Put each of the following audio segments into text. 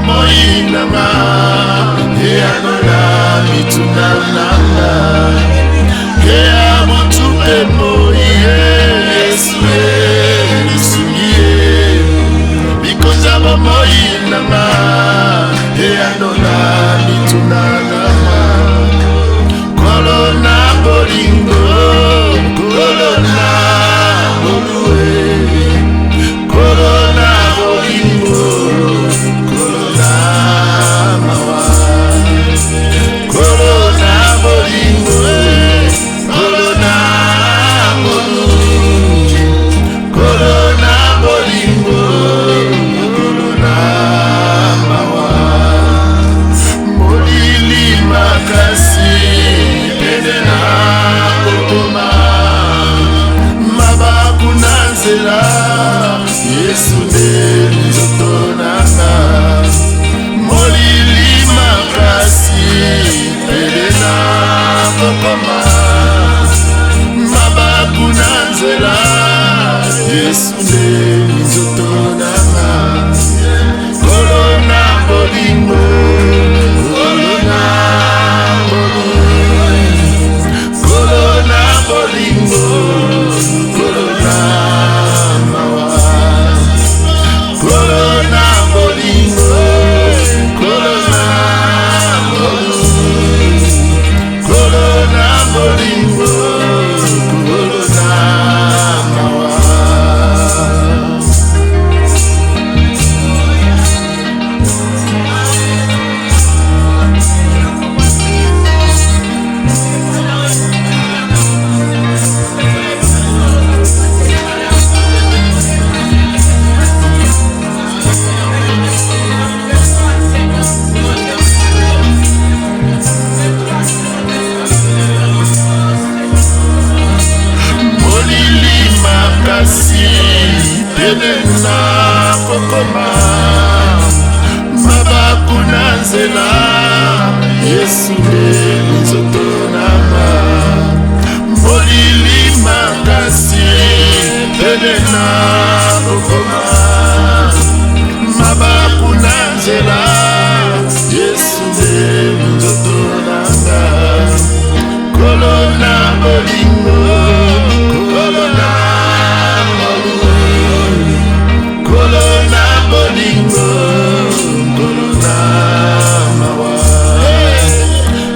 bomoi nanga eanola mituna nanga ea motupe moi Yesu lisungi bikonza bomoi nanga eanola mituna nanga kolona bolingo kolona bolue kolona bolingo kolona mawa kolona bolingo kolona bolu kolona bolingo kolona mawa molili makasi pedena kokoma mabaku na nzela Yesu nde nzoto nanga molili makasi pedena kokoma mabaku na nzela Yesu nde nzoto nanga kolona bolingo kolona kolona bolingo kolona mawa kolona bolingo kolona kolona bolingo kolona mawa makasi pedena kokoma mabaku na nzela Yesu nde nzoto nanga molili makasi pedena kokoma mabaku na nzela Yesu nde nzoto nanga kolona bolingo kolona kolona bolingo kolona mawa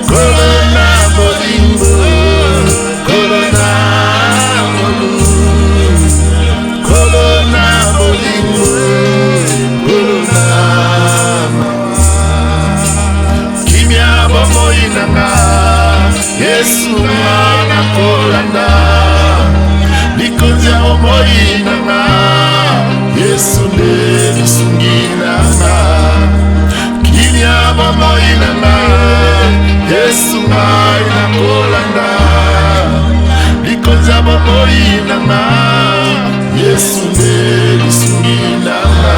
kolona bolingo kolona molu kolona bolingo kolona mawa kimia bomoi nanga Yesu na kolanda likonzi ya bomoi nanga Yesu nde lisungi nanga kimia bomoi nanga Yesu ngai na kolanda likonzi ya bomoi nanga Yesu nde lisungi nanga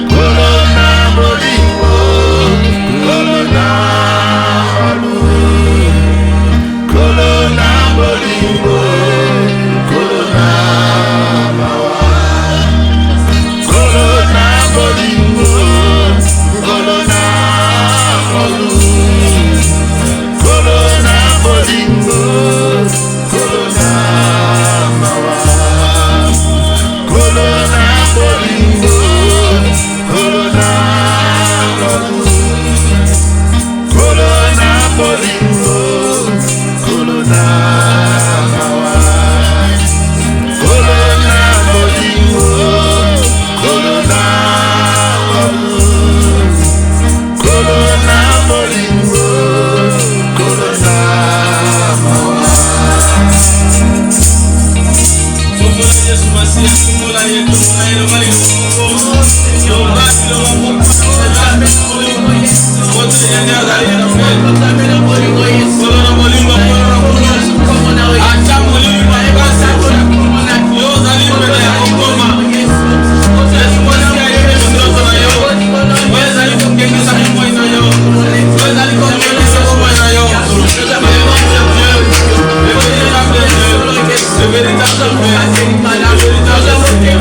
kolona bolingo kolona malu kolona bolingo kolona mawa kolona bolingo kolona malu kolona bolingo kolona mawa kolona bolingo kolona malu kolona bolingo kolona mawa kolona bolingo kolona malu kolona bolingo kolona mawa Yesu Masiya kumula yetu na ile mali yo basi lo wapo wote yende azali na mbele kolona bolingo acha bolingo basi yo zali mbele ya ngoma Yesu Masiya yeye ndio na yo wewe zali kungengeza mambo ina yo wewe zali kungengeza mambo ina yo le véritable Dieu, le véritable Dieu.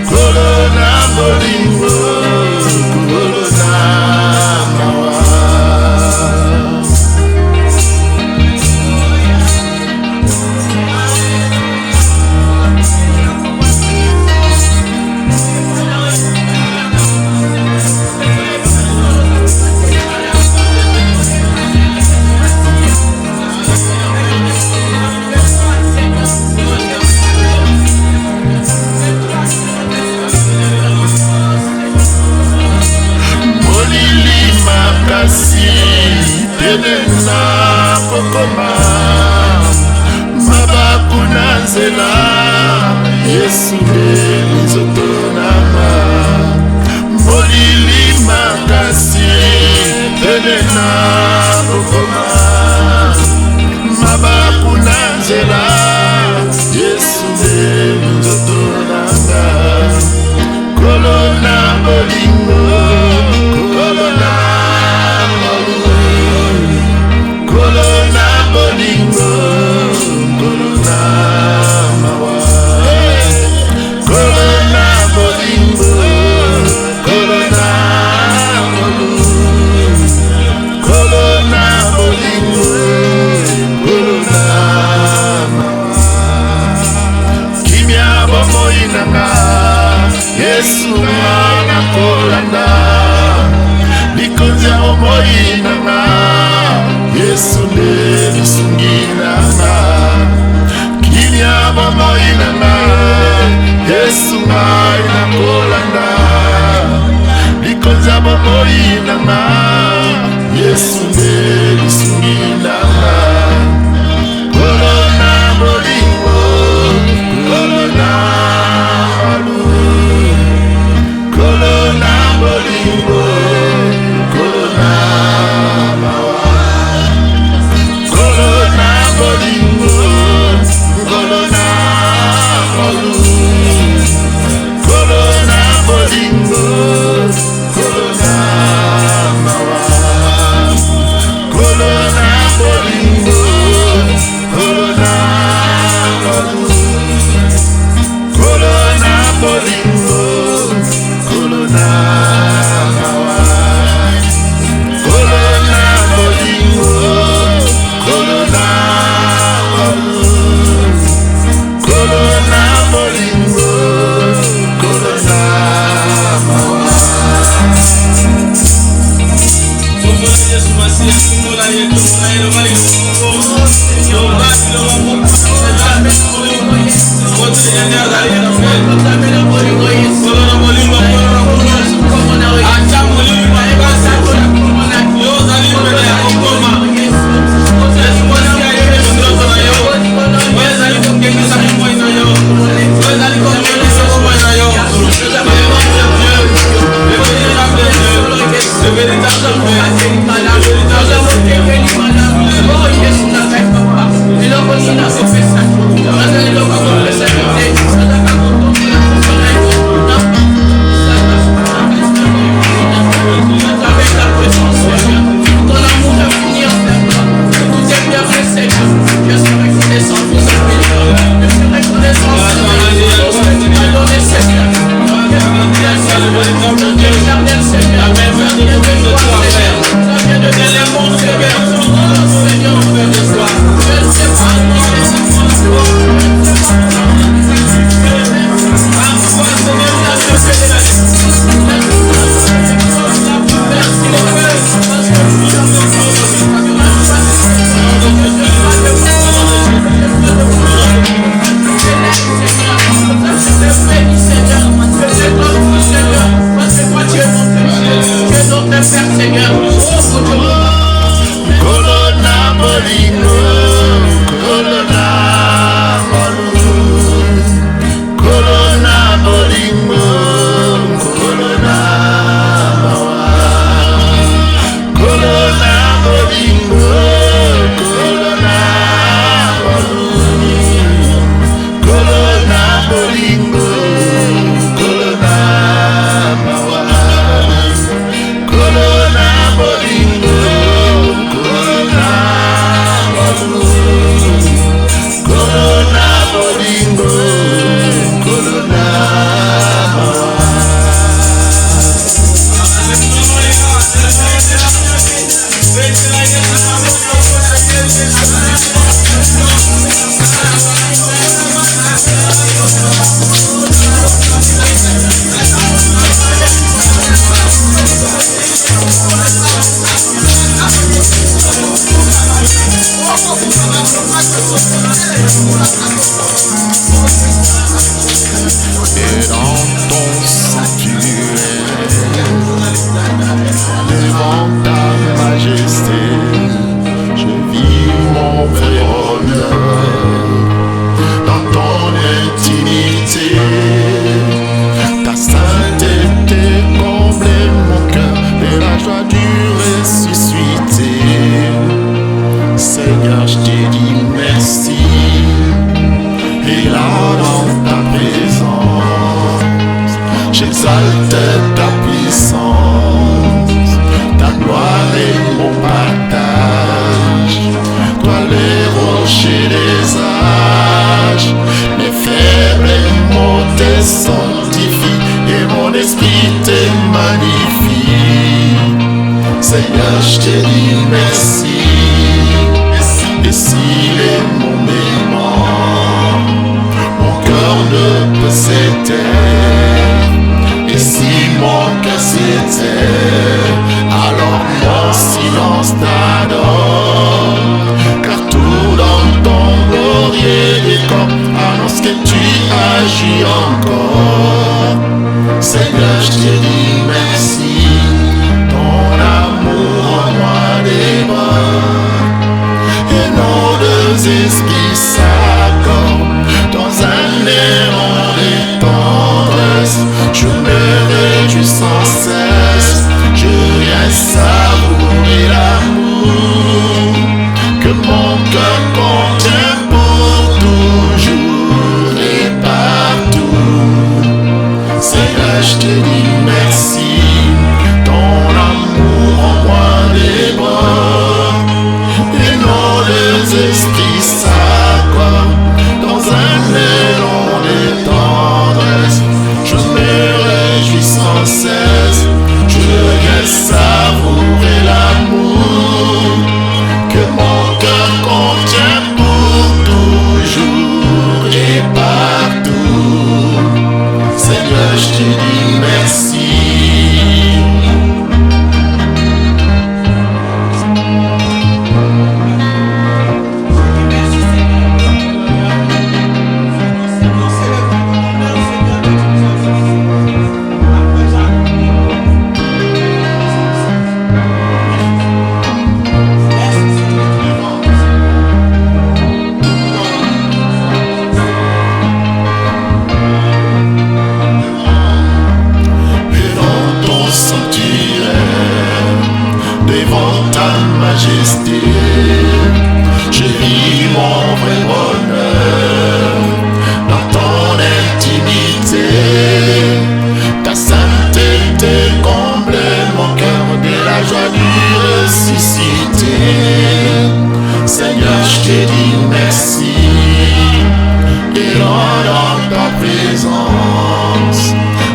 Corona Yenena kokoma mabaku na nzela Yesu nde nzoto nanga molili makasi Yenena kokoma mabaku na nzela Yesu nde nzoto nanga kolona bolingo kolona kolona bolingo kolona mawa kolona bolingo kolona kolona bolingo kolona mawa kimia bomoi nanga Yesu na kolanda likonzi ya bomoi nanga Yesu nde lisungi nanga kimia bomoi nanga Yesu ngai na kolanda likonzi ya bomoi nanga Yesu nde lisungi nanga kolona bolingo kolona kolona bolingo kolona mawa kolona bolingo kolona malu kolona bolingo kolona mawa kolona bolingo kolona malu kolona bolingo kolona mawa kolona bolingo kolona malu kolona bolingo kolona mawa Tumbola Yesu Masia, tumbola yetu, tumbola mali mungu. Yo basi lo mungu, tazame mungu. Wote ndio angalia na mbele. Kolona bolingo, kolona mungu. Acha mulima ibasa kolona. Yo zali mbele ya ngoma. Yesu Masia yeye ndio tunayo. Wewe zali kumkengeza Mungu inayo. Wewe zali kumkengeza Mungu inayo. Le véritable Et dans ton sanctuaire, devant ta majesté. ta puissance, ta gloire est mon partage. Toi les rochers des âges, mes faibles mots te sanctifient et mon esprit te magnifie. Seigneur, je te dis merci. Et s'il est mon aimant, mon cœur ne peut s'éteindre. Et si mon cœur s'éteint, alors mon silence t'adore. Car tout dans ton glorieux décor annonce que tu agis encore. Seigneur, je te dis merci. Ton amour en moi déborde. Et nos deux esprits s'accordent dans un élan de tendresse. Je me réjouis sans cesse, je viens savourer l'amour que mon cœur contient pour toujours et partout. Seigneur, je te dis merci, ton amour en moi déborde. Et nos deux esprits s'accordent dans un élan de tendresse. Je me réjouis sans cesse, je viens savourer l'amour que mon cœur contient pour toujours et partout. Seigneur, je te dis merci. Devant ta majesté, je vis mon vrai bonheur dans ton intimité. Ta sainteté comble mon cœur de la joie du ressuscité. Seigneur, je te dis merci et dans ta présence,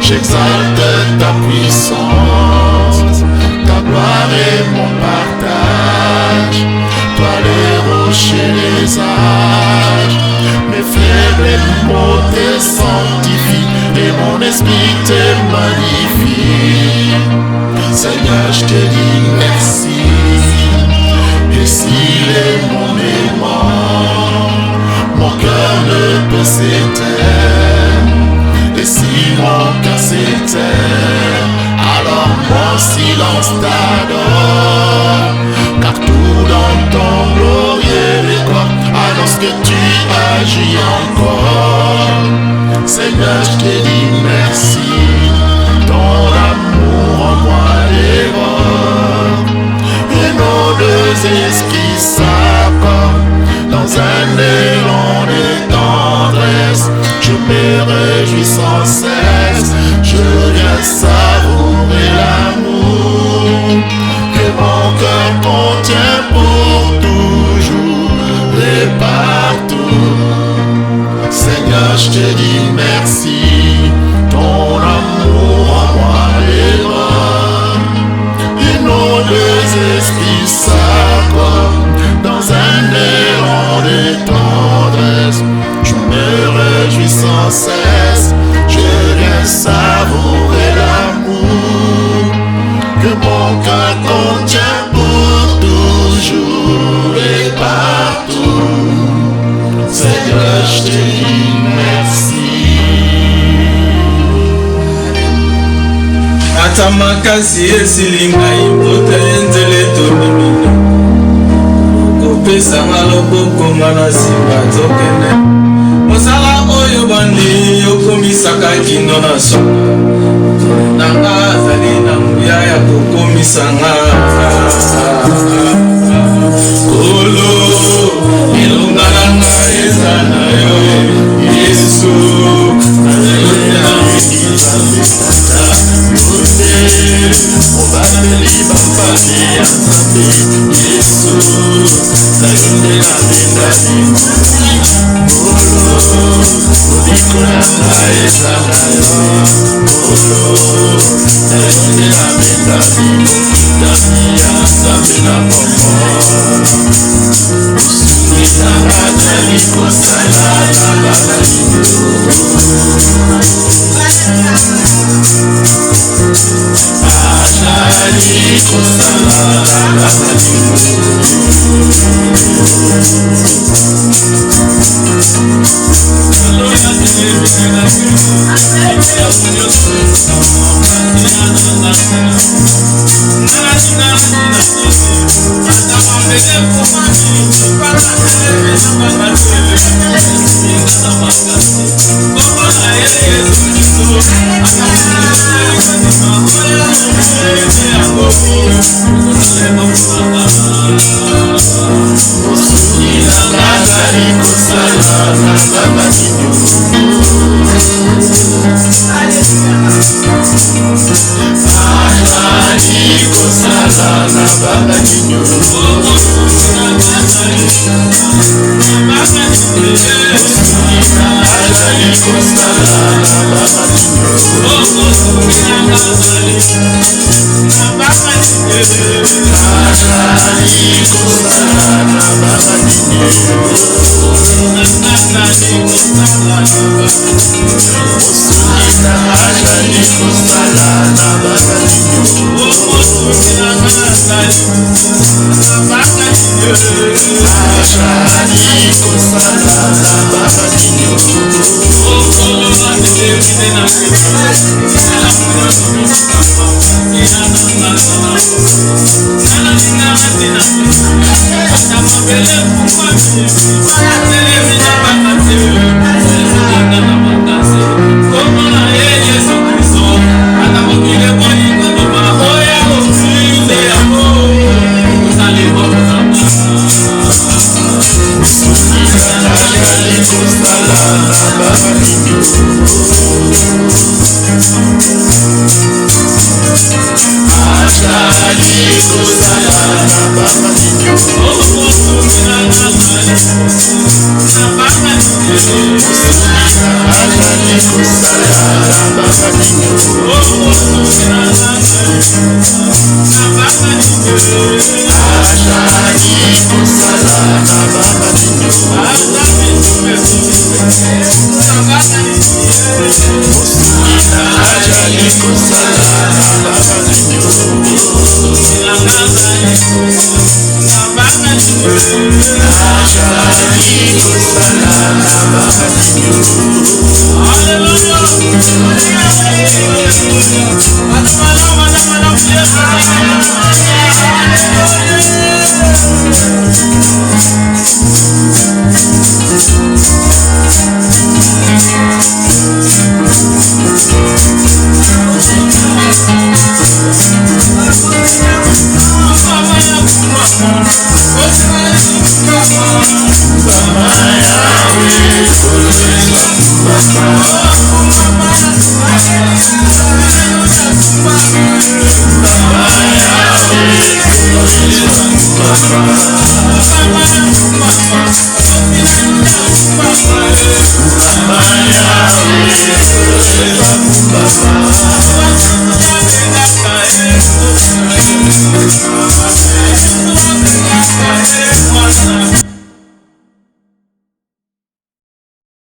j'exalte ta puissance. Ta gloire est mon partage, toi les rochers des âges, mes faibles mots te sanctifient et mon esprit te magnifie. Seigneur, je te dis merci. Et s'il est mon aimant, mon cœur ne peut s'éteindre. Et si mon cœur s'éteint, alors mon silence t'adore. Car tout dans ton glorieux décor annonce que tu agis encore. Seigneur, je te dis merci. Ton amour en moi déborde. Et nos deux esprits s'accordent dans un élan de tendresse. Je me réjouis sans cesse, je viens savourer l'amour que mon cœur contient pour toujours et partout. Seigneur, je te dis merci, ton amour en moi déborde. Et nos deux esprits s'accordent dans un élan de tendresse. Je me réjouis sans cesse, je viens savourer l'amour que mon cœur contient pour toujours et partout. Seigneur, je te dis merci. Atamakasi esilingai mbote enzele tolomina kopesanga loboko ngana simba tokende mosala oyo bandi yokomisaka kino na sona nanga azali na nguya ya kokomisanga kolo elonga nanga eza na yo Yesu Obabeli bapani ya Nzambe Yesu nayondela bendani Olo Obikola na eza na yo Olo nayondela bendani Dami ya Nzambe na momo Usumina atali kosala na babalino Atali kosala na babalino